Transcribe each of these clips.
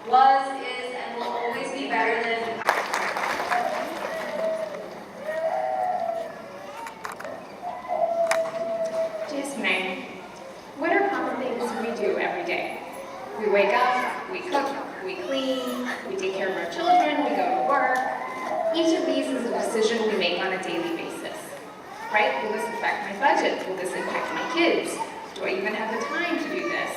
was, is, and will always be better than. Just ma'am. What are common things we do every day? We wake up, we cook, we clean, we take care of our children, we go to work. Each of these is a decision we make on a daily basis. Right? Will this affect my budget? Will this impact my kids? Do I even have the time to do this?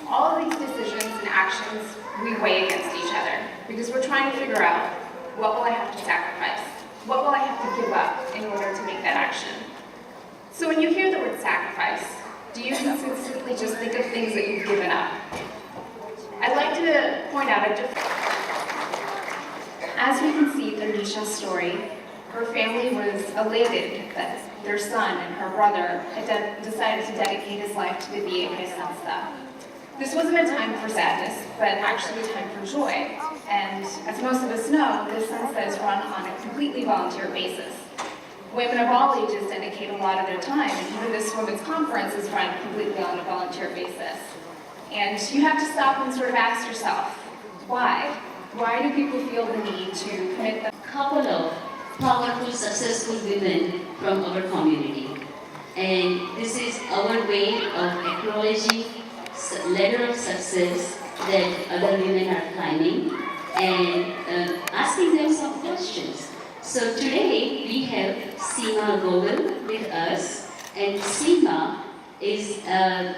All of these decisions and actions we weigh against each other because we're trying to figure out what will I have to sacrifice? What will I have to give up in order to make that action? So when you hear the word sacrifice, do you simply just think of things that you've given up? I'd like to point out a different. As we can see through Nisha's story, her family was elated that their son and her brother had decided to dedicate his life to the BAPS Sanstha. This wasn't a time for sadness, but actually a time for joy. And as most of us know, this Sanstha is run on a completely volunteer basis. Women of all ages dedicate a lot of their time, and even this women's conference is run completely on a volunteer basis. And you have to stop and sort of ask yourself, why? Why do people feel the need to commit them? Couple of powerful, successful women from our community. And this is our way of acknowledging ladder of success that other women are climbing and asking them some questions. So today we have Seema Gogal with us, and Seema is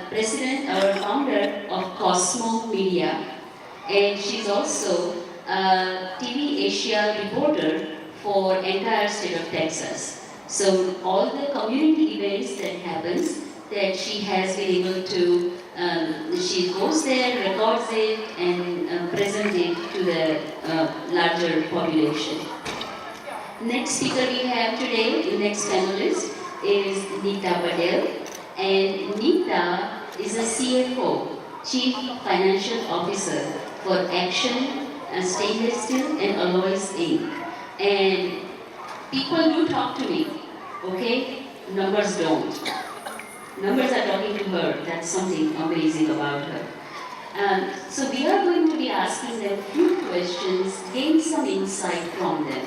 president or founder of Cosmo Media, and she's also a TV Asia reporter for entire state of Texas. So all the community events that happens, that she has been able to, she goes there, records it, and present it to the larger population. Next speaker we have today, the next panelist, is Neeta Patel. And Neeta is a CFO, Chief Financial Officer for Action Stainless Steel and Alloys Inc. And people do talk to me, okay? Numbers don't. Numbers are talking to her. That's something amazing about her. So we are going to be asking them a few questions, gain some insight from them.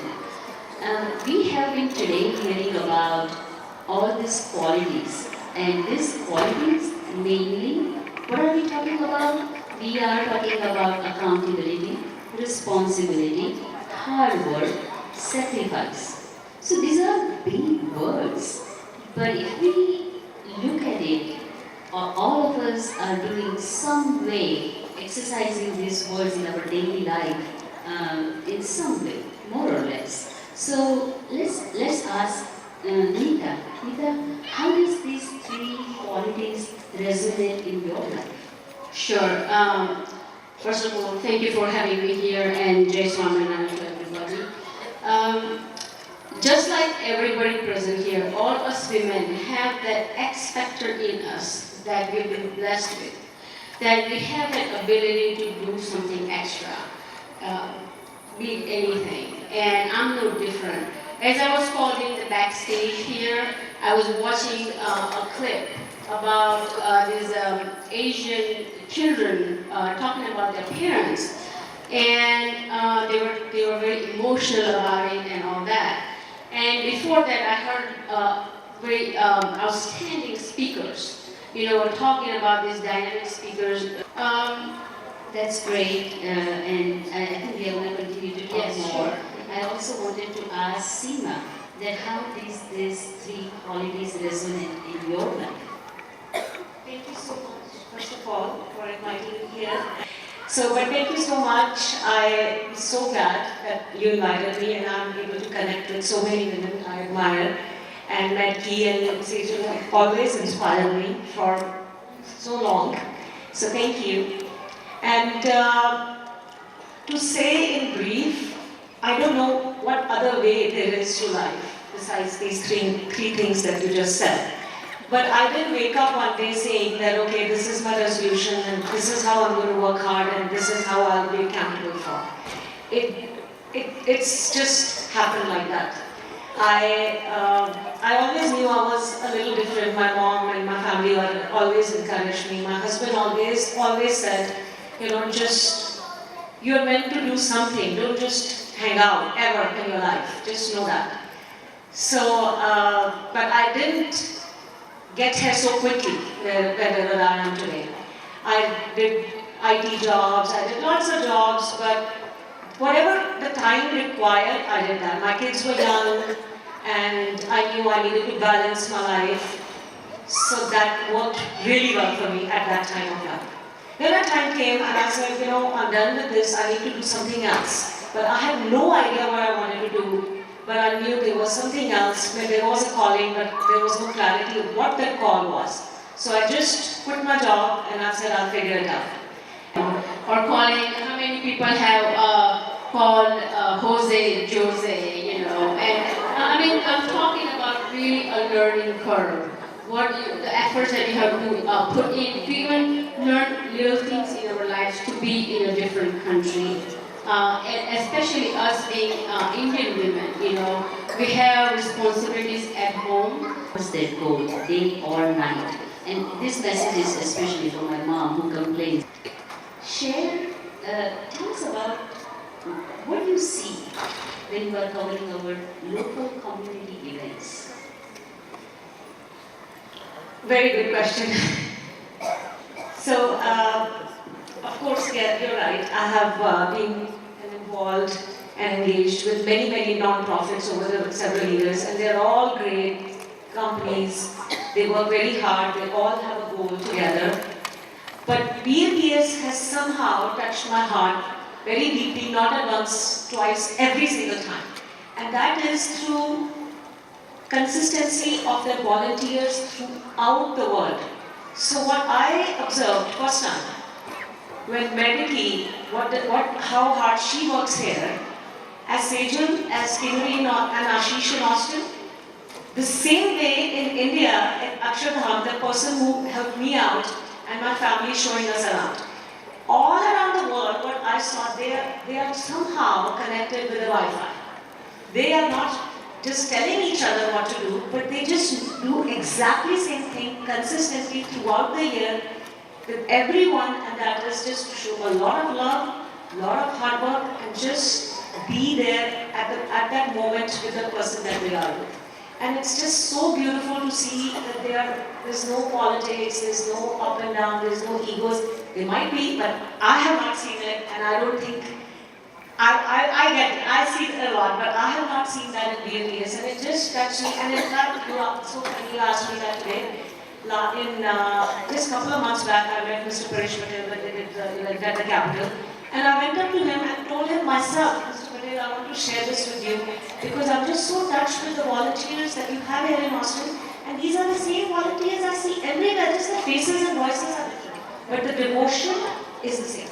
We have been today hearing about all these qualities, and these qualities mainly, what are we talking about? We are talking about accountability, responsibility, hard work, sacrifice. So these are big words, but if we look at it, all of us are doing some way, exercising these words in our daily life, in some way, more or less. So let's ask Neeta. Neeta, how does these three qualities resonate in your life? Sure. First of all, thank you for having me here, and Jai Swaminarayan to everybody. Just like everybody present here, all us women have that X factor in us that we've been blessed with, that we have that ability to do something extra, be anything. And I'm no different. As I was called in the backstage here, I was watching a clip about these Asian children talking about their parents, and they were very emotional about it and all that. And before that, I heard very outstanding speakers, talking about these dynamic speakers. That's great, and I think we are going to continue to talk more. Sure. I also wanted to ask Seema that how these three qualities resonate in your life. Thank you so much, first of all, for inviting me here. But thank you so much. I'm so glad that you invited me, and I'm able to connect with so many women I admire. And Medki and Sejal have always inspired me for so long. So thank you. And to say in brief, I don't know what other way there is to life besides these three things that you just said. But I didn't wake up one day saying that, okay, this is my resolution and this is how I'm going to work hard and this is how I'll be accountable for. It's just happened like that. I always knew I was a little different. My mom and my family always encouraged me. My husband always said, just you're meant to do something. Don't just hang out ever in your life. Just know that. So, but I didn't get here so quickly where I am today. I did IT jobs, I did lots of jobs, but whatever the time required, I did that. My kids were young, and I knew I needed to balance my life. So that worked really well for me at that time of life. Then a time came and I said, you know, I'm done with this, I need to do something else. But I had no idea what I wanted to do. But I knew there was something else, where there was a calling, but there was no clarity of what that call was. So I just quit my job and I said, I'll figure it out. Or calling, how many people have called Jose, you know, and I mean, I'm talking about really a learning curve. The efforts that you have to put in to even learn little things in our lives to be in a different country. And especially us being Indian women, you know, we have responsibilities at home. What's their goal, day or night? And this message is especially for my mom who complains. Share, tell us about what you see when you are covering our local community events. Very good question. So, of course, yeah, you're right. I have been involved and engaged with many non-profits over the several years, and they're all great companies. They work very hard. They all have a goal together. But BAPS has somehow touched my heart very deeply, not at once, twice, every single time. And that is through consistency of their volunteers throughout the world. So what I observed first time, when Medically, how hard she works here, as Sejal, as Kinuri and Ashish in Austin, the same way in India, in Akshardham, the person who helped me out and my family showing us around. All around the world, what I saw, they are somehow connected with the Wi-Fi. They are not just telling each other what to do, but they just do exactly the same thing consistently throughout the year with everyone, and that is just to show a lot of love, a lot of hard work, and just be there at that moment with the person that they are with. And it's just so beautiful to see that there's no politics, there's no up and down, there's no egos. There might be, but I have not seen it, and I don't think, I get it, I see it a lot, but I have not seen that in BAPS, and it just touched me. And in fact, so funny you asked me that today. Just a couple of months back, I met Mr. Paresh Patel when they did the event at the Capitol, and I went up to him and told him myself, Mr. Patel, I want to share this with you because I'm just so touched with the volunteers that you have here in Austin, and these are the same volunteers I see everywhere, just the faces and voices are different, but the devotion is the same.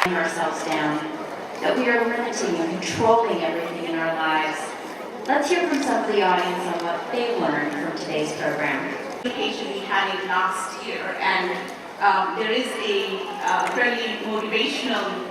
Ourselves down, that we are limiting and controlling everything in our lives. Let's hear from some of the audience on what they learned from today's program. Education we had it last year, and there is a fairly motivational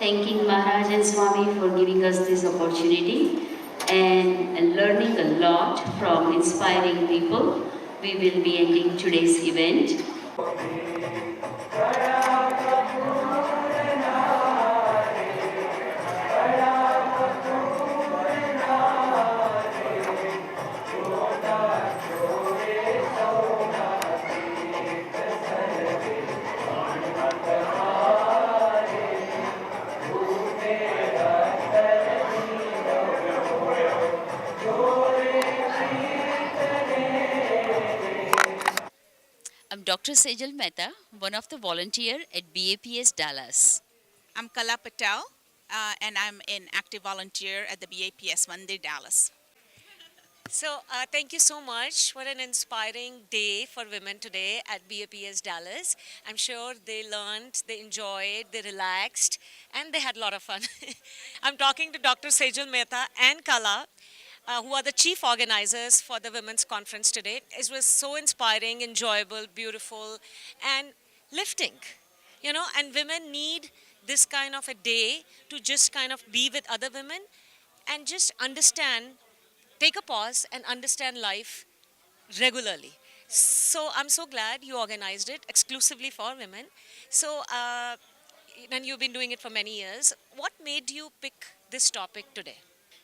thanking Maharaj and Swami for giving us this opportunity and learning a lot from inspiring people. We will be ending today's event. I'm Dr. Sejal Mehta, one of the volunteer at BAPS Dallas. I'm Kala Patel, and I'm an active volunteer at the BAPS Mandir, Dallas. So, thank you so much. What an inspiring day for women today at BAPS Dallas. I'm sure they learned, they enjoyed, they relaxed, and they had a lot of fun. I'm talking to Dr. Sejal Mehta and Kala, who are the chief organizers for the Women's Conference today. It was so inspiring, enjoyable, beautiful, and lifting. You know, and women need this kind of a day to just kind of be with other women and just understand, take a pause and understand life regularly. So I'm so glad you organized it exclusively for women. So, and you've been doing it for many years. What made you pick this topic today?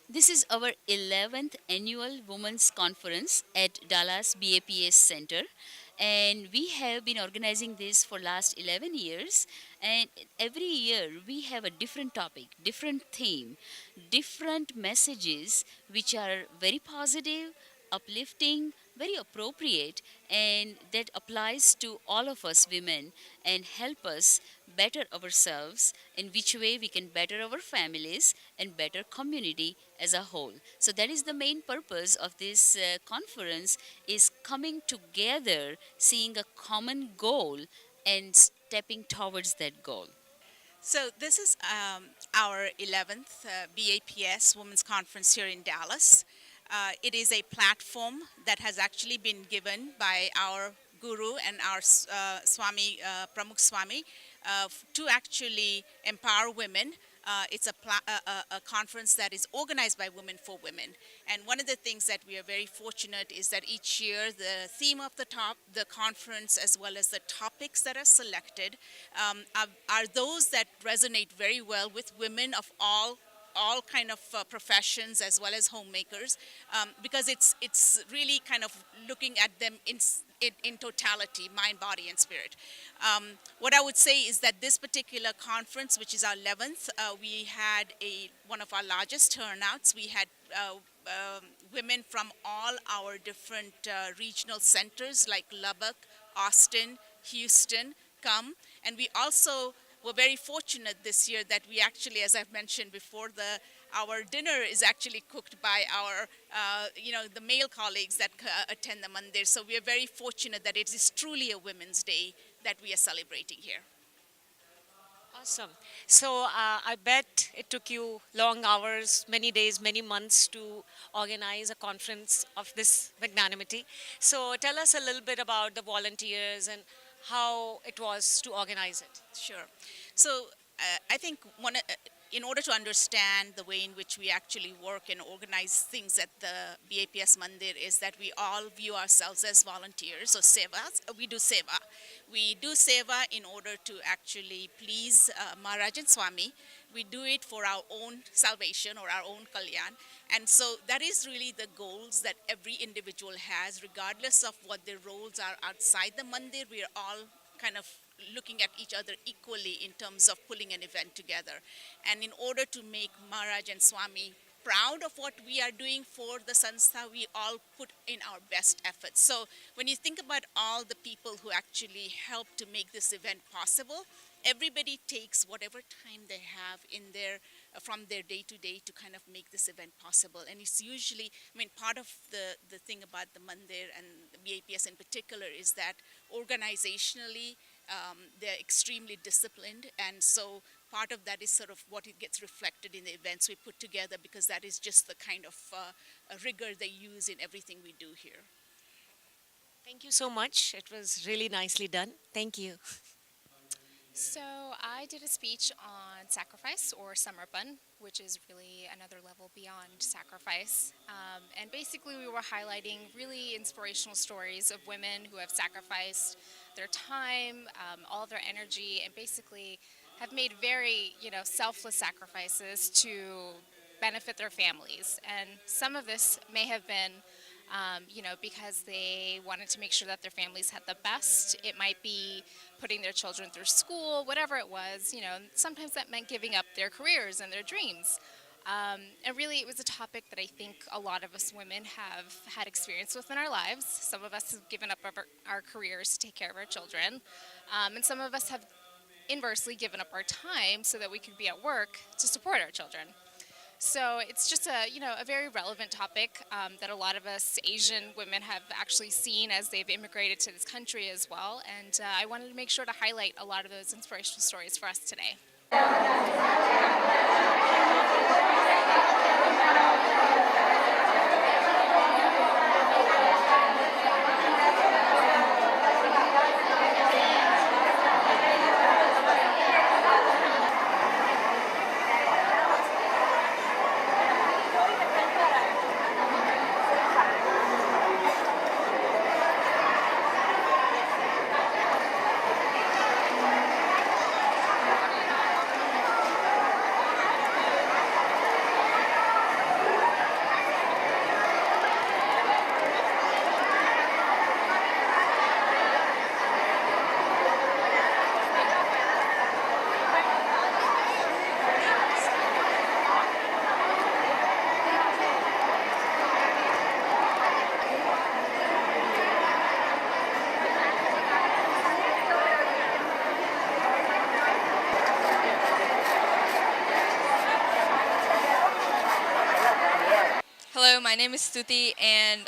This is our 11th annual Women's Conference at Dallas BAPS Center, and we have been organizing this for last 11 years, and every year we have a different topic, different theme, different messages which are very positive, uplifting, very appropriate, and that applies to all of us women and help us better ourselves, in which way we can better our families and better community as a whole. So that is the main purpose of this conference, is coming together, seeing a common goal and stepping towards that goal. So this is our 11th BAPS Women's Conference here in Dallas. It is a platform that has actually been given by our guru and our Swami, Pramukh Swami, to actually empower women. It's a conference that is organized by women for women. And one of the things that we are very fortunate is that each year the theme of the conference, as well as the topics that are selected, are those that resonate very well with women of all kind of professions, as well as homemakers, because it's really kind of looking at them in totality, mind, body, and spirit. What I would say is that this particular conference, which is our 11th, we had one of our largest turnouts. We had women from all our different regional centers like Lubbock, Austin, Houston come, and we also were very fortunate this year that we actually, as I've mentioned before, our dinner is actually cooked by our, the male colleagues that attend the mandir. So we are very fortunate that it is truly a Women's Day that we are celebrating here. Awesome. So I bet it took you long hours, many days, many months to organize a conference of this magnanimity. So tell us a little bit about the volunteers and how it was to organize it. Sure. So I think in order to understand the way in which we actually work and organize things at the BAPS Mandir, is that we all view ourselves as volunteers, so sevas. We do seva. We do seva in order to actually please Maharaj and Swami. We do it for our own salvation or our own kalyan. And so that is really the goals that every individual has, regardless of what their roles are outside the mandir. We are all kind of looking at each other equally in terms of pulling an event together. And in order to make Maharaj and Swami proud of what we are doing for the Sanstha, we all put in our best efforts. So when you think about all the people who actually help to make this event possible, everybody takes whatever time they have in from their day to day to kind of make this event possible. And it's usually, part of the thing about the Mandir and the BAPS in particular is that organizationally, they're extremely disciplined, and so part of that is sort of what it gets reflected in the events we put together, because that is just the kind of rigor they use in everything we do here. Thank you so much. It was really nicely done. Thank you. So I did a speech on sacrifice or samarpan, which is really another level beyond sacrifice. And basically we were highlighting really inspirational stories of women who have sacrificed their time, all their energy, and basically have made very, selfless sacrifices to benefit their families. And some of this may have been because they wanted to make sure that their families had the best. It might be putting their children through school, whatever it was. Sometimes that meant giving up their careers and their dreams. And really, it was a topic that I think a lot of us women have had experience with in our lives. Some of us have given up our careers to take care of our children, and some of us have inversely given up our time so that we could be at work to support our children. So it's just a very relevant topic that a lot of us Asian women have actually seen as they've immigrated to this country as well. And I wanted to make sure to highlight a lot of those inspirational stories for us today. Hello, my name is Stuti, and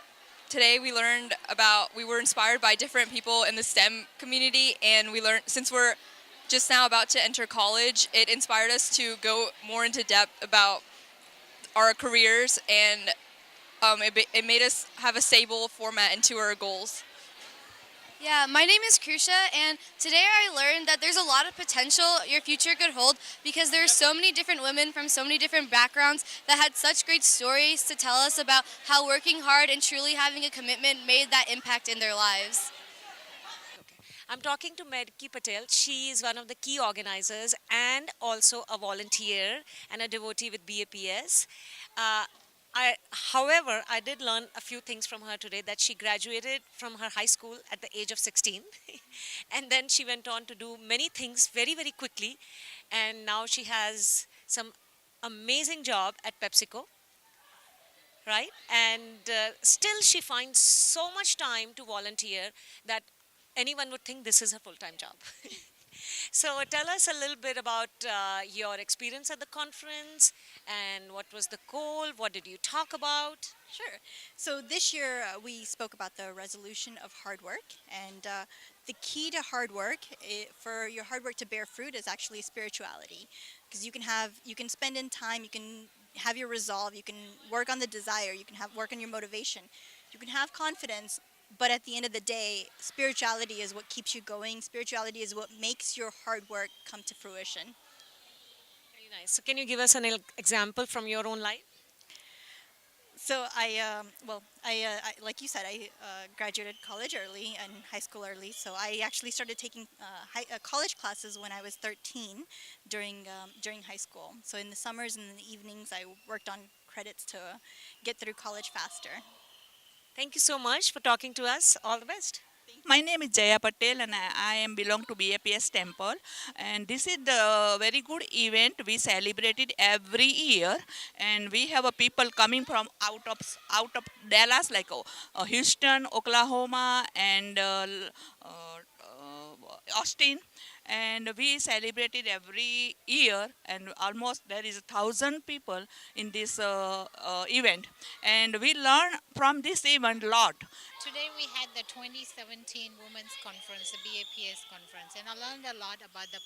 today we were inspired by different people in the STEM community, and we learned, since we're just now about to enter college, it inspired us to go more into depth about our careers, and it made us have a stable format into our goals. Yeah, my name is Krusha, and today I learned that there's a lot of potential your future could hold because there are so many different women from so many different backgrounds that had such great stories to tell us about how working hard and truly having a commitment made that impact in their lives. I'm talking to Medki Patel. She is one of the key organizers and also a volunteer and a devotee with BAPS. However, I did learn a few things from her today, that she graduated from her high school at the age of 16 and then she went on to do many things very, very quickly, and now she has some amazing job at PepsiCo, right? And still she finds so much time to volunteer that anyone would think this is her full-time job. So tell us a little bit about your experience at the conference and what was the goal, what did you talk about? Sure. So this year we spoke about the resolution of hard work, and the key to hard work, for your hard work to bear fruit, is actually spirituality, because you can spend in time, you can have your resolve, you can work on the desire, you can work on your motivation, you can have confidence. But at the end of the day, spirituality is what keeps you going. Spirituality is what makes your hard work come to fruition. Very nice. So can you give us an example from your own life? So like you said, I graduated college early and high school early. So I actually started taking college classes when I was 13 during high school. So in the summers and in the evenings, I worked on credits to get through college faster. Thank you so much for talking to us. All the best. My name is Jaya Patel, and I am belong to BAPS Temple, and this is the very good event we celebrated every year, and we have a people coming from out of Dallas, like Houston, Oklahoma, and Austin, and we celebrated every year, and almost there is 1,000 people in this event, and we learn from this event a lot. Today we had the 2017 Women's Conference, the BAPS conference, and I learned a lot about the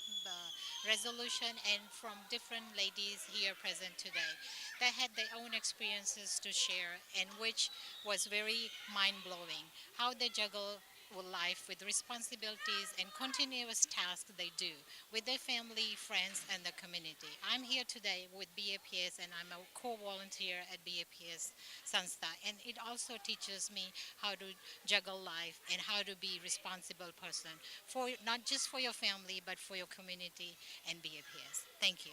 resolution and from different ladies here present today. They had their own experiences to share, and which was very mind-blowing. How they juggle life with responsibilities and continuous tasks they do with their family, friends, and the community. I'm here today with BAPS, and I'm a co-volunteer at BAPS Sanstha, and it also teaches me how to juggle life and how to be responsible person for not just for your family but for your community and BAPS. Thank you.